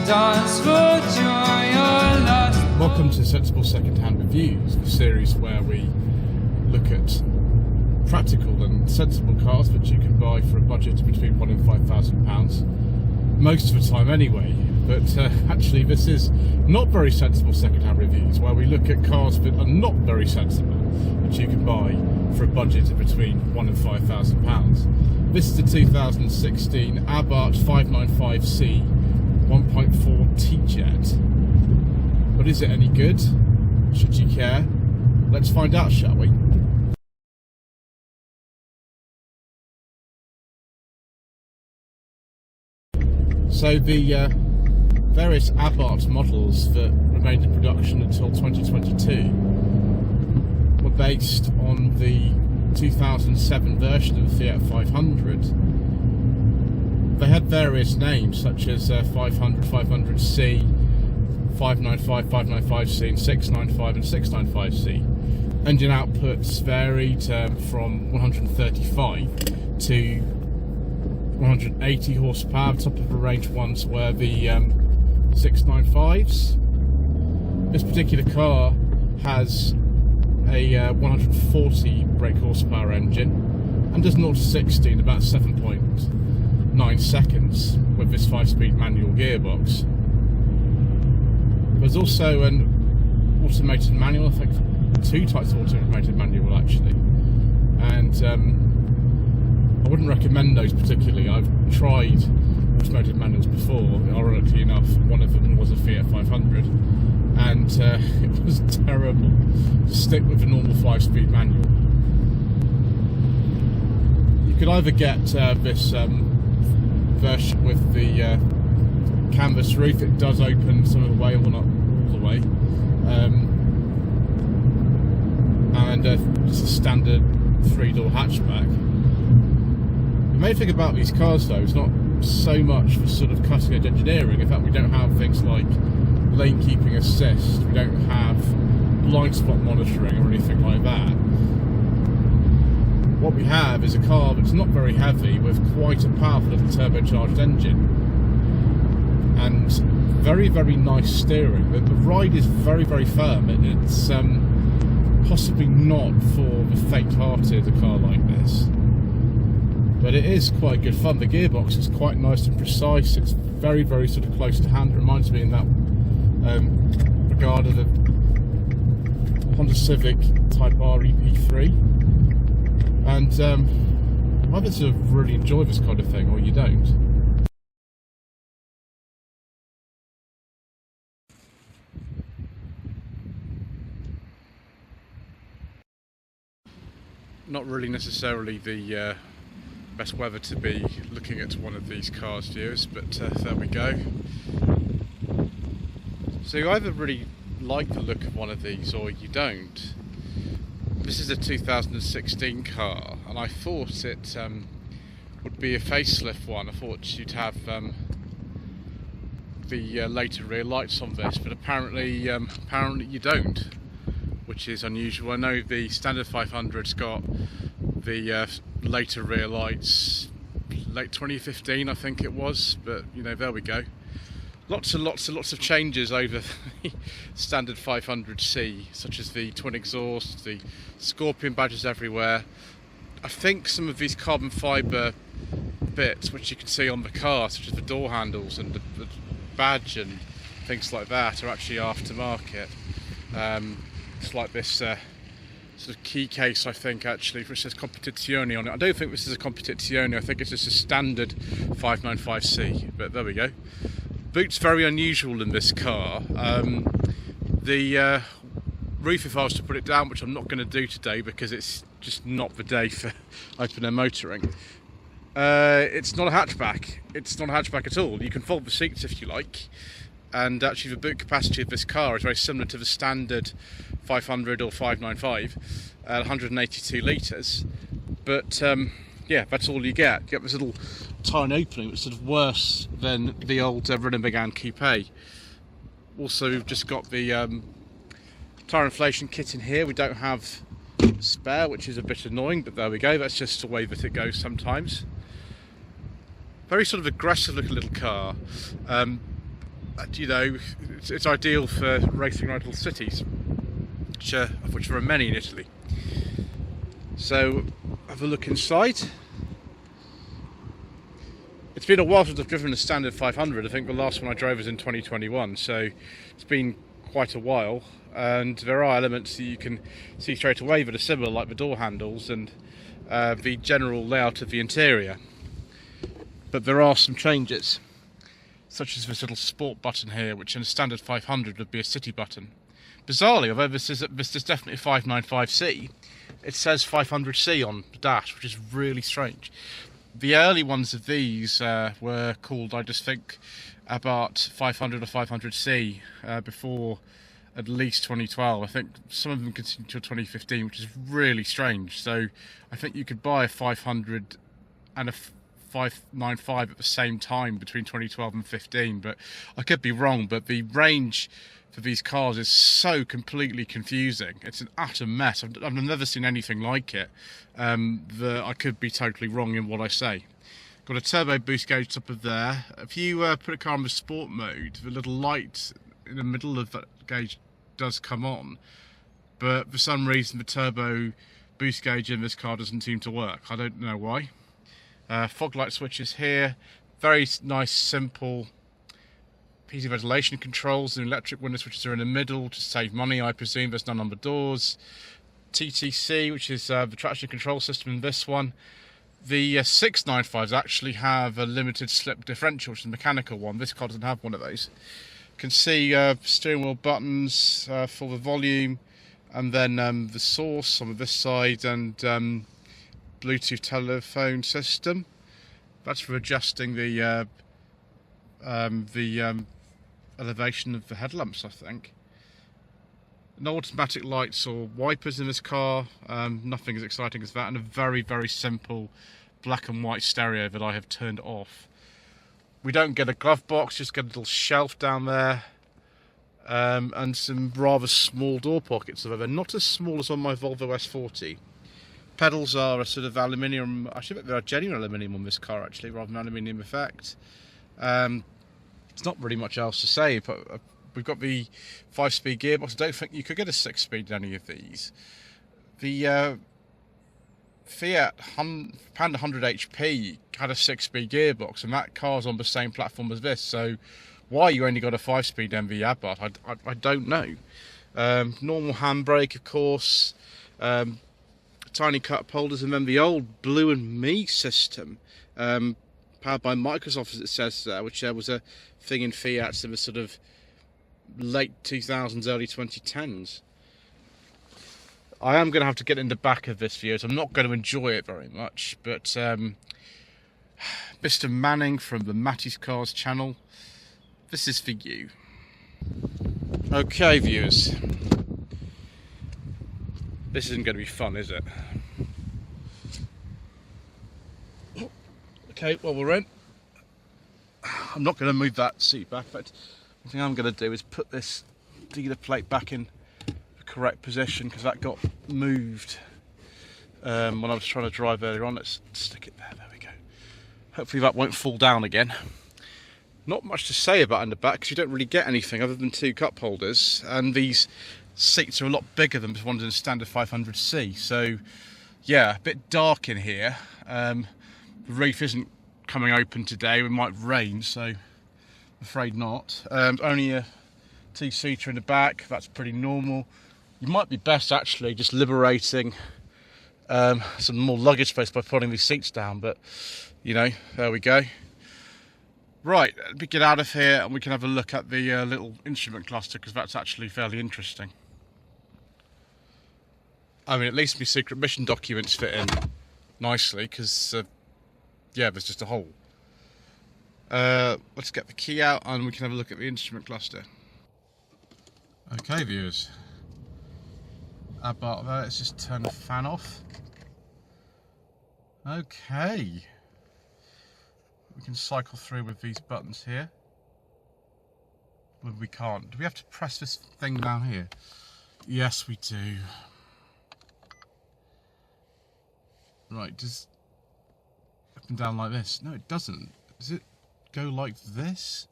dance for joy or lust. Welcome to Sensible Secondhand Reviews, the series where we look at practical and sensible cars which you can buy for a budget of between £1,000 and £5,000, most of the time anyway. But actually this is not very sensible secondhand reviews, where we look at cars that are not very sensible, which you can buy for a budget of between £1,000 and £5,000. This is the 2016 Abarth 595C 1.4 T-Jet. But is it any good? Should you care? Let's find out, shall we? So the various Abarth models that remained in production until 2022 were based on the 2007 version of the Fiat 500. They had various names such as 500, 500C, 595, 595C, and 695 and 695C. Engine outputs varied from 135 to 180 horsepower. Top of the range ones were the 695s. This particular car has a 140 brake horsepower engine and does 0 to 60 in about 7.9 seconds with this 5-speed manual gearbox. There's also an automated manual, I think 2 types of automated manual actually, and I wouldn't recommend those particularly. I've tried automated manuals before, ironically enough. One of them was a Fiat 500, and it was terrible to stick with the normal 5-speed manual. You could either get this version with the canvas roof. It does open some of the way, or not all the way, and just a standard 3-door hatchback. The main thing about these cars though is not so much the sort of cutting edge engineering. In fact, we don't have things like lane keeping assist, we don't have blind spot monitoring or anything like that. What we have is a car that's not very heavy with quite a powerful little turbocharged engine and very, very nice steering. The ride is very, very firm. It's possibly not for the faint-hearted, a car like this, but it is quite good fun. The gearbox is quite nice and precise. It's very, very sort of close to hand. It reminds me in that regard of the Honda Civic Type R EP3. And either sort of really enjoy this kind of thing or you don't. Not really necessarily the best weather to be looking at one of these cars, viewers, but there we go. So you either really like the look of one of these or you don't. This is a 2016 car, and I thought it would be a facelift one. I thought you'd have the later rear lights on this, but apparently you don't, which is unusual. I know the standard 500's got the later rear lights, late 2015 I think it was, but you know, there we go. Lots and lots of changes over the standard 500C, such as the twin exhaust, the scorpion badges everywhere. I think some of these carbon fibre bits which you can see on the car, such as the door handles and the badge and things like that, are actually aftermarket. It's like this sort of key case, I think, actually, which says Competizione on it. I don't think this is a Competizione, I think it's just a standard 595C, but there we go. Boot's very unusual in this car. The roof, if I was to put it down, which I'm not going to do today because it's just not the day for open air motoring, it's not a hatchback. It's not a hatchback at all. You can fold the seats if you like, and actually the boot capacity of this car is very similar to the standard 500 or 595 at 182 litres, but yeah, that's all you get. You get this little tiny opening, which is sort of worse than the old Renault Megane Coupe. Also, we've just got the tyre inflation kit in here. We don't have spare, which is a bit annoying, but there we go. That's just the way that it goes sometimes. Very sort of aggressive looking little car. you know, it's ideal for racing around little cities, of which there are many in Italy. So have a look inside. It's been a while since I've driven a standard 500. I think the last one I drove was in 2021, so it's been quite a while. And there are elements that you can see straight away that are similar, like the door handles and the general layout of the interior. But there are some changes, such as this little sport button here, which in a standard 500 would be a city button. Bizarrely, although this is definitely 595C, it says 500C on the dash, which is really strange. The early ones of these were called, I just think, Abarth 500 or 500C before at least 2012. I think some of them continued until 2015, which is really strange. So I think you could buy a 500 and a 595 at the same time between 2012 and 15, but I could be wrong. But the range for these cars is so completely confusing. It's an utter mess. I've never seen anything like it. That I could be totally wrong in what I say. Got a turbo boost gauge top of there. If you put a car in the sport mode, the little light in the middle of that gauge does come on, but for some reason the turbo boost gauge in this car doesn't seem to work. I don't know why. Fog light switches here. Very nice, simple easy ventilation controls and electric window switches are in the middle to save money, I presume. There's none on the doors. TTC, which is the traction control system in this one. The 695s actually have a limited slip differential, which is a mechanical one. This car doesn't have one of those. You can see steering wheel buttons for the volume, and then the source on this side, and Bluetooth telephone system. That's for adjusting the elevation of the headlamps, I think. No automatic lights or wipers in this car, nothing as exciting as that, and a very, very simple black and white stereo that I have turned off. We don't get a glove box, just get a little shelf down there, and some rather small door pockets, although they're not as small as on my Volvo S40. Pedals are a sort of aluminium, I should bet they're genuine aluminium on this car actually, rather than aluminium effect. It's not really much else to say, but we've got the 5-speed gearbox. I don't think you could get a 6-speed in any of these. The Fiat Panda 100 HP had a 6-speed gearbox, and that car's on the same platform as this, so why you only got a 5-speed in the Abarth, I don't know. Normal handbrake, of course, tiny cup holders, and then the old Blue and Me system, powered by Microsoft, as it says there, which was a thing in Fiat in the sort of late 2000s, early 2010s. I am going to have to get in the back of this video, so I'm not going to enjoy it very much, but Mr. Manning from the Matty's Cars channel, this is for you. Okay, viewers, this isn't going to be fun, is it? Okay, well, we're in. I'm not going to move that seat back, but the thing I'm going to do is put this dealer plate back in the correct position, because that got moved when I was trying to drive earlier on. Let's stick it there, there we go. Hopefully that won't fall down again. Not much to say about in the back, because you don't really get anything other than 2 cup holders, and these seats are a lot bigger than the ones in standard 500C, so yeah, a bit dark in here. The roof isn't coming open today, it might rain, so I'm afraid not. Only a 2-seater in the back, that's pretty normal. You might be best actually just liberating some more luggage space by putting these seats down, but you know, there we go. Right, let me get out of here and we can have a look at the little instrument cluster, because that's actually fairly interesting. I mean, at least my secret mission documents fit in nicely, because yeah, there's just a hole. Let's get the key out and we can have a look at the instrument cluster. Okay, viewers. About that, let's just turn the fan off. Okay. We can cycle through with these buttons here. Well, we can't. Do we have to press this thing down here? Yes, we do. Right, does up and down like this? No, it doesn't. Does it go like this?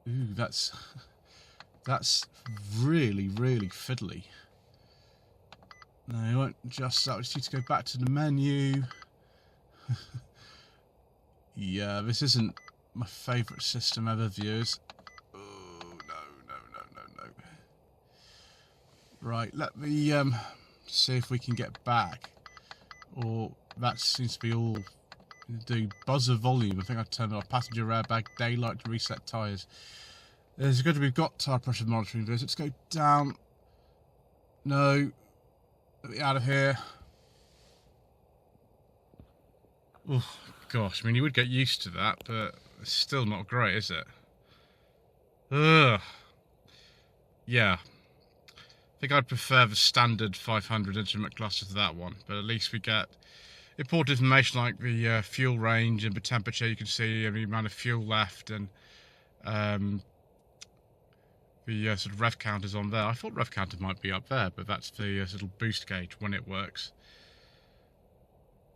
Ooh, that's really, really fiddly. No, I won't adjust that. We just need to go back to the menu. Yeah, this isn't my favourite system ever, viewers. Oh, no. Right, let me see if we can get back. Or that seems to be all. Do buzzer volume. I think I turned off passenger airbag, daylight to reset tyres. There's good. We've got tyre pressure monitoring. Let's go down. No, let me out of here. Oh gosh, I mean you would get used to that, but it's still not great, is it? Ugh. Yeah. I think I'd prefer the standard 500 instrument cluster to that one, but at least we get important information like the fuel range and the temperature. You can see the amount of fuel left, and the sort of rev counters on there. I thought rev counter might be up there, but that's the little boost gauge when it works.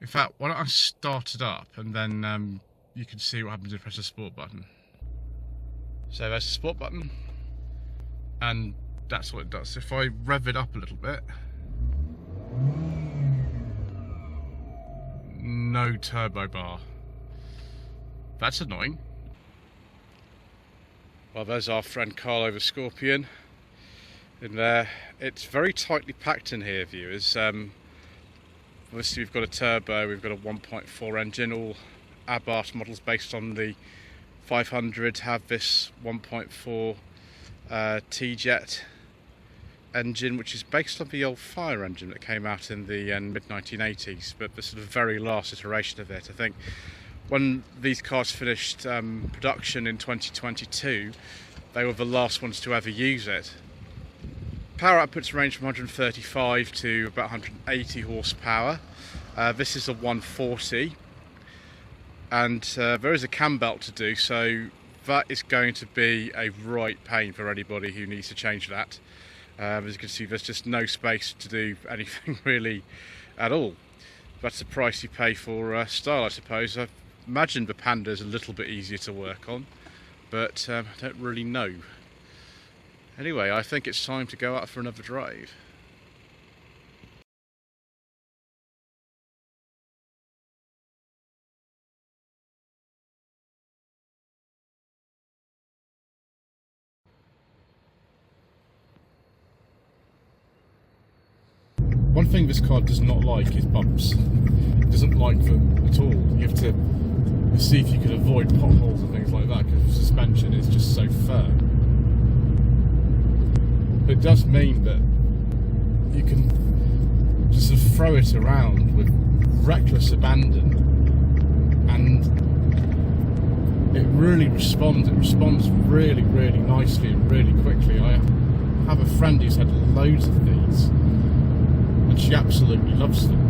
In fact, why don't I start it up and then you can see what happens if you press the sport button. So there's the sport button, and that's what it does. If I rev it up a little bit, no turbo bar. That's annoying. Well, there's our friend Carlo the Scorpion in there. It's very tightly packed in here, viewers. Obviously we've got a turbo, we've got a 1.4 engine. All Abarth models based on the 500 have this 1.4 T-Jet engine, which is based on the old fire engine that came out in the mid-1980s, but the sort of very last iteration of it. I think when these cars finished production in 2022, they were the last ones to ever use it. Power outputs range from 135 to about 180 horsepower. This is a 140, and there is a cam belt to do, so that is going to be a right pain for anybody who needs to change that. As you can see, there's just no space to do anything really at all. That's the price you pay for style, I suppose. I imagine the Panda is a little bit easier to work on, but I don't really know. Anyway, I think it's time to go out for another drive. One thing this car does not like is bumps. It doesn't like them at all. You have to see if you can avoid potholes and things like that, because the suspension is just so firm. It does mean that you can just sort of throw it around with reckless abandon, and it really responds. It responds really, really nicely and really quickly. I have a friend who's had loads of these, and she absolutely loves them.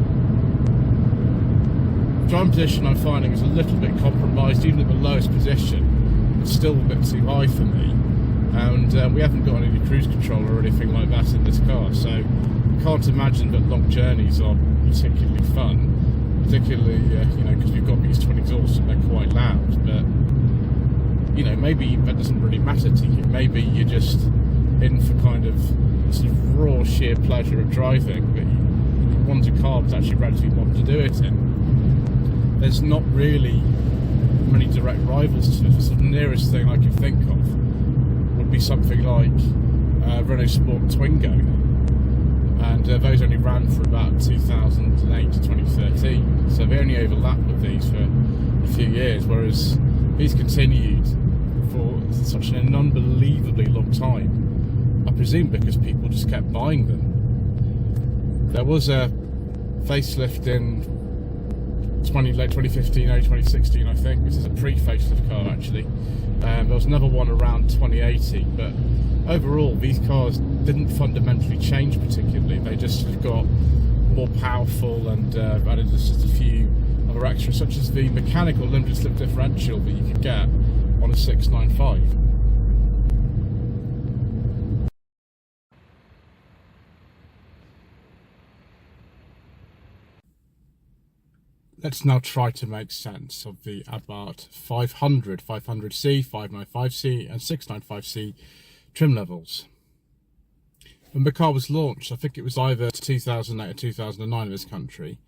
Driving position, I'm finding, is a little bit compromised. Even at the lowest position, it's still a bit too high for me. And we haven't got any cruise control or anything like that in this car, so I can't imagine that long journeys are particularly fun, particularly you know, because we've got these twin exhausts and they're quite loud. But you know, maybe that doesn't really matter to you. Maybe you're just in for kind of sort of raw sheer pleasure of driving, but you want a car that's actually relatively modern to do it in. There's not really many direct rivals to it. The sort of nearest thing I can think of would be something like Renault Sport Twingo, and those only ran for about 2008 to 2013, so they only overlapped with these for a few years, whereas these continued for such an unbelievably long time, I presume because people just kept buying them. There was a facelift in late 2015, early 2016, I think. This is a pre-facelift car, actually. There was another one around 2018, but overall these cars didn't fundamentally change particularly. They just got more powerful and added just a few other extras, such as the mechanical limited slip differential that you could get on a 695. Let's now try to make sense of the Abarth 500, 500C, 595C and 695C trim levels. When the car was launched, I think it was either 2008 or 2009 in this country,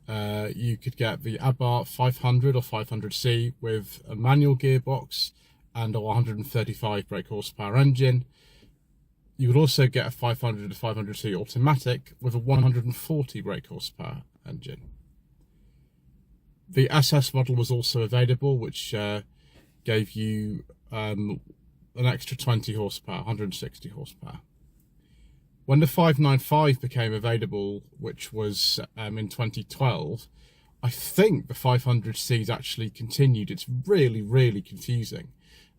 you could get the Abarth 500 or 500C with a manual gearbox and a 135 brake horsepower engine. You would also get a 500 to 500C automatic with a 140 brake horsepower engine. The SS model was also available, which gave you an extra 20 horsepower, 160 horsepower. When the 595 became available, which was in 2012, I think the 500Cs actually continued. It's really, really confusing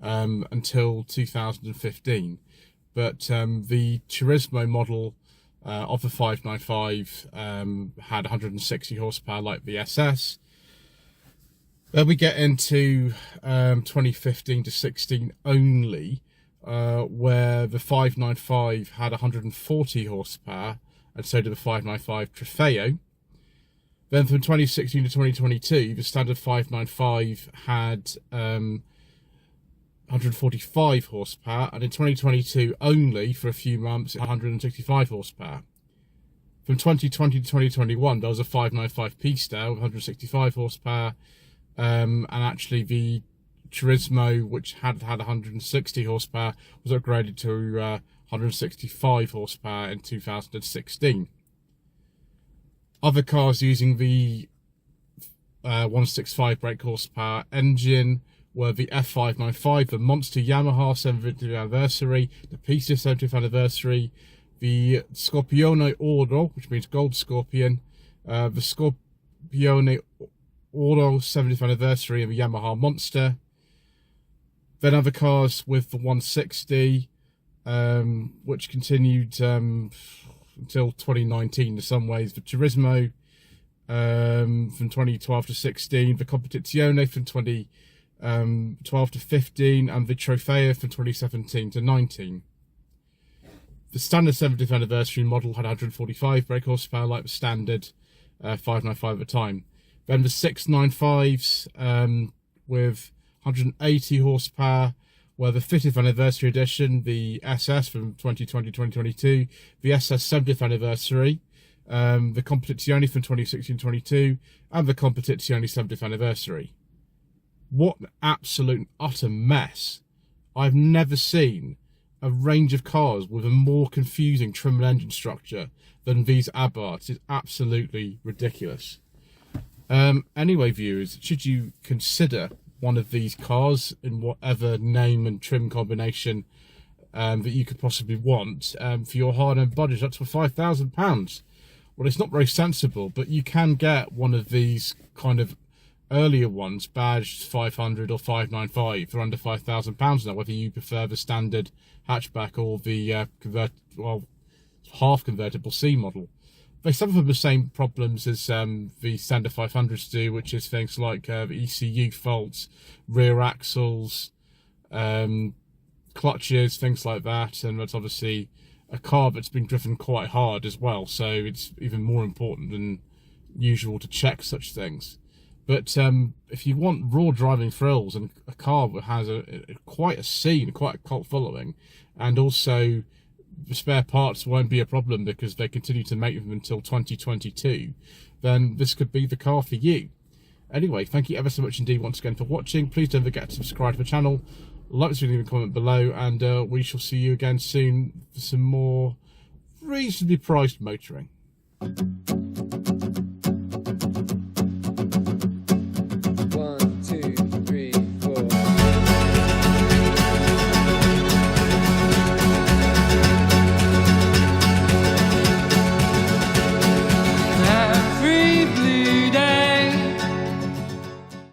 until 2015. But the Turismo model of the 595 had 160 horsepower like the SS. Then we get into 2015 to 16 only, where the 595 had 140 horsepower, and so did the 595 Trofeo. Then from 2016 to 2022, the standard 595 had 145 horsepower, and in 2022 only, for a few months, 165 horsepower. From 2020 to 2021, there was a 595 P-Style with 165 horsepower, and actually the Turismo, which had 160 horsepower, was upgraded to 165 horsepower in 2016. Other cars using the 165 brake horsepower engine were the F595, the Monster Yamaha 70th anniversary, the Pista 70th anniversary, the Scorpione Oro, which means Gold Scorpion, the Scorpione Oro 70th anniversary, and the Yamaha Monster. Then other cars with the 160, which continued until 2019 in some ways. The Turismo from 2012 to 16, the Competizione from 2012 to 15, and the Trofeo from 2017 to 19. The standard 70th anniversary model had 145 brake horsepower like the standard 595 at the time. Then the 695s with 180 horsepower were the 50th anniversary edition, the SS from 2020-2022, the SS 70th anniversary, the Competizione from 2016-22, and the Competizione 70th anniversary. What an absolute utter mess. I've never seen a range of cars with a more confusing trim and engine structure than these Abarths. It's absolutely ridiculous. Anyway, viewers, should you consider one of these cars in whatever name and trim combination that you could possibly want for your hard-earned budget, up to £5,000? Well, it's not very sensible, but you can get one of these kind of earlier ones, badged 500 or 595, for under £5,000 now, whether you prefer the standard hatchback or the half convertible C model. They suffer from the same problems as the standard 500s do, which is things like ECU faults, rear axles, clutches, things like that. And that's obviously a car that's been driven quite hard as well, so it's even more important than usual to check such things. But if you want raw driving thrills and a car that has quite a scene, quite a cult following, and also the spare parts won't be a problem because they continue to make them until 2022, then this could be the car for you. Anyway, thank you ever so much indeed once again for watching. Please don't forget to subscribe to the channel, like this video, leave a comment below, and we shall see you again soon for some more reasonably priced motoring.